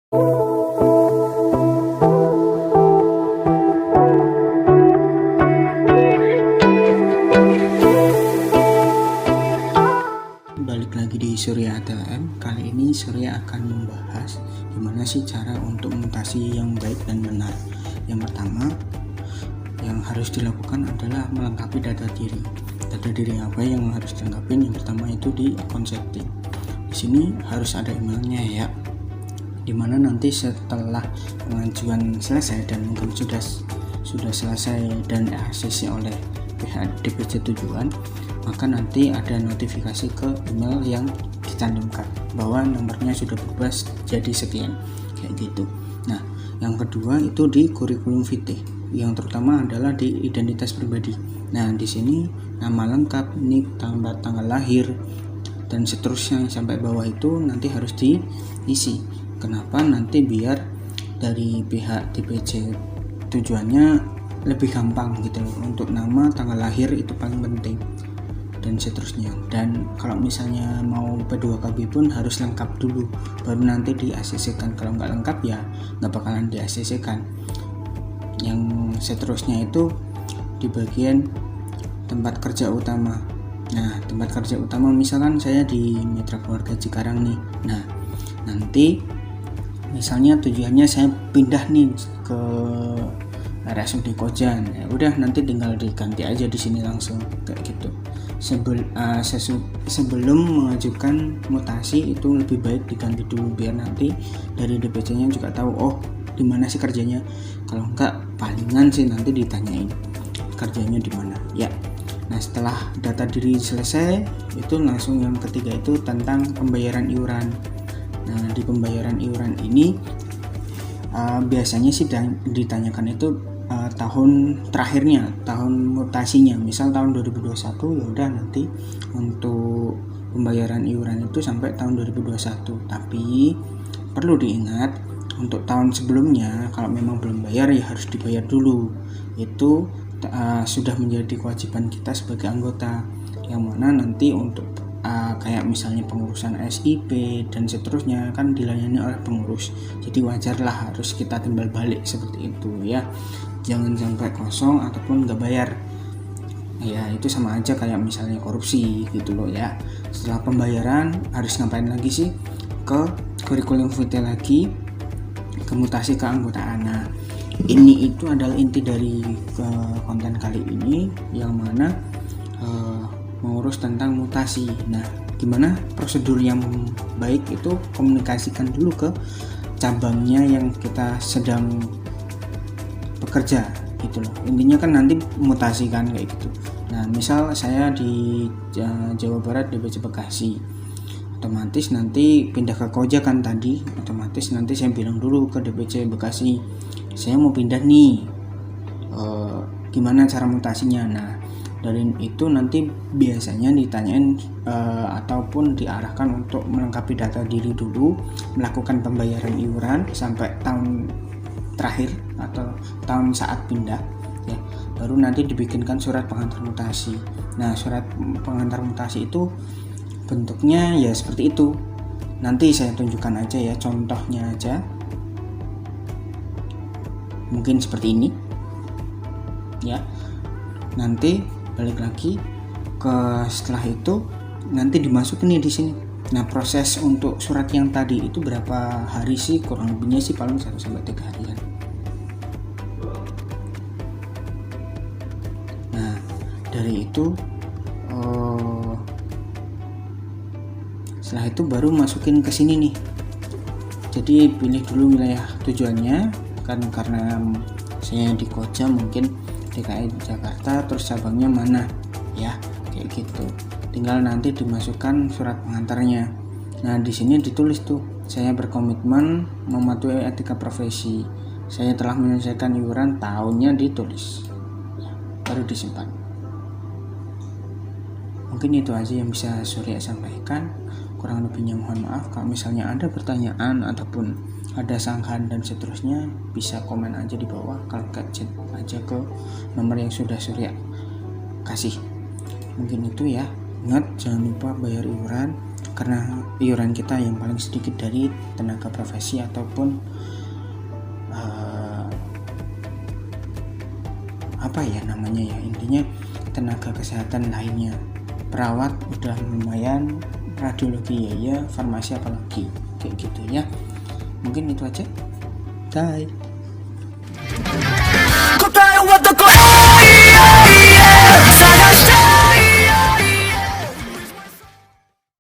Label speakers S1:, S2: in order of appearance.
S1: Balik lagi di Surya ATM. Kali ini Surya akan membahas gimana sih cara untuk mutasi yang baik dan benar. Yang pertama yang harus dilakukan adalah melengkapi data diri. Data diri apa yang harus dilengkapi? Yang pertama itu di akun setting. Di sini harus ada emailnya ya. Dimana nanti setelah pengajuan selesai dan mungkin sudah selesai dan ACC oleh pihak DPC tujuan, maka nanti ada notifikasi ke email yang dicantumkan bahwa nomornya sudah berubah jadi sekian, kayak gitu. Nah, yang kedua itu di kurikulum vitae, yang terutama adalah di identitas pribadi. Nah, di sini nama lengkap, nik, tanggal lahir, dan seterusnya sampai bawah itu nanti harus diisi. Kenapa? Nanti biar dari pihak DPC tujuannya lebih gampang gitu loh. Untuk nama, tanggal lahir itu paling penting dan seterusnya. Dan kalau misalnya mau P2KB pun harus lengkap dulu baru nanti di ACC kan. Kalau nggak lengkap ya nggak bakalan di ACC kan. Yang seterusnya itu di bagian tempat kerja utama. Nah, tempat kerja utama misalkan saya di Mitra Keluarga Cikarang nih. Nah, nanti misalnya tujuannya saya pindah nih ke RSUD Kojan, ya udah nanti tinggal diganti aja di sini langsung kayak gitu. Sebelum mengajukan mutasi itu lebih baik diganti dulu biar nanti dari DPC-nya juga tahu oh di mana sih kerjanya. Kalau enggak palingan sih nanti ditanyain kerjanya di mana ya. Nah, setelah data diri selesai itu langsung yang ketiga itu tentang pembayaran iuran. Nah, di pembayaran iuran ini biasanya sih ditanyakan itu tahun terakhirnya, tahun mutasinya. Misal tahun 2021 ya udah nanti untuk pembayaran iuran itu sampai tahun 2021. Tapi perlu diingat untuk tahun sebelumnya kalau memang belum bayar ya harus dibayar dulu. Itu sudah menjadi kewajiban kita sebagai anggota, yang mana nanti untuk kayak misalnya pengurusan SIP dan seterusnya kan dilayani oleh pengurus, jadi wajarlah harus kita timbal balik seperti itu ya. Jangan sampai kosong ataupun nggak bayar ya, itu sama aja kayak misalnya korupsi gitu loh ya. Setelah pembayaran harus ngapain lagi sih? Ke kurikulum vitae lagi, ke mutasi keanggotaan. Nah, ini itu adalah inti dari konten kali ini, yang mana mengurus tentang mutasi. Nah, gimana prosedur yang baik itu komunikasikan dulu ke cabangnya yang kita sedang bekerja gitu loh. Intinya kan nanti mutasi kan kayak gitu. Nah, misal saya di Jawa Barat DPC Bekasi, otomatis nanti pindah ke Koja kan tadi, otomatis nanti saya bilang dulu ke DPC Bekasi saya mau pindah nih, gimana cara mutasinya. Nah, dari itu nanti biasanya ditanyain ataupun diarahkan untuk melengkapi data diri dulu, melakukan pembayaran iuran sampai tahun terakhir atau tahun saat pindah ya, baru nanti dibikinkan surat pengantar mutasi. Nah, surat pengantar mutasi itu bentuknya ya seperti itu. Nanti saya tunjukkan aja ya, contohnya aja mungkin seperti ini ya. Nanti balik lagi ke setelah itu nanti dimasukin nih di sini. Nah, proses untuk surat yang tadi itu berapa hari sih? Kurang lebihnya sih paling 1-3 harian. Nah, dari itu setelah itu baru masukin ke sini nih. Jadi pilih dulu wilayah tujuannya kan, karena saya di Koja mungkin DKI Jakarta, terus cabangnya mana ya kayak gitu. Tinggal nanti dimasukkan surat pengantarnya. Nah, di sini ditulis tuh, saya berkomitmen mematuhi etika profesi, saya telah menyelesaikan iuran, tahunnya ditulis ya, baru disimpan. Mungkin itu aja yang bisa Surya sampaikan. Kurang lebihnya mohon maaf. Kalau misalnya ada pertanyaan ataupun ada sanggahan dan seterusnya, bisa komen aja di bawah. Kalau nggak, chat aja ke nomor yang sudah Surya kasih. Mungkin itu ya. Ingat, jangan lupa bayar iuran. karena iuran kita yang paling sedikit dari tenaga profesi ataupun apa ya namanya ya, intinya tenaga kesehatan lainnya. Perawat udah lumayan, radiologi ya, farmasi apalagi, kayak gitu ya. Mungkin itu aja. Bye.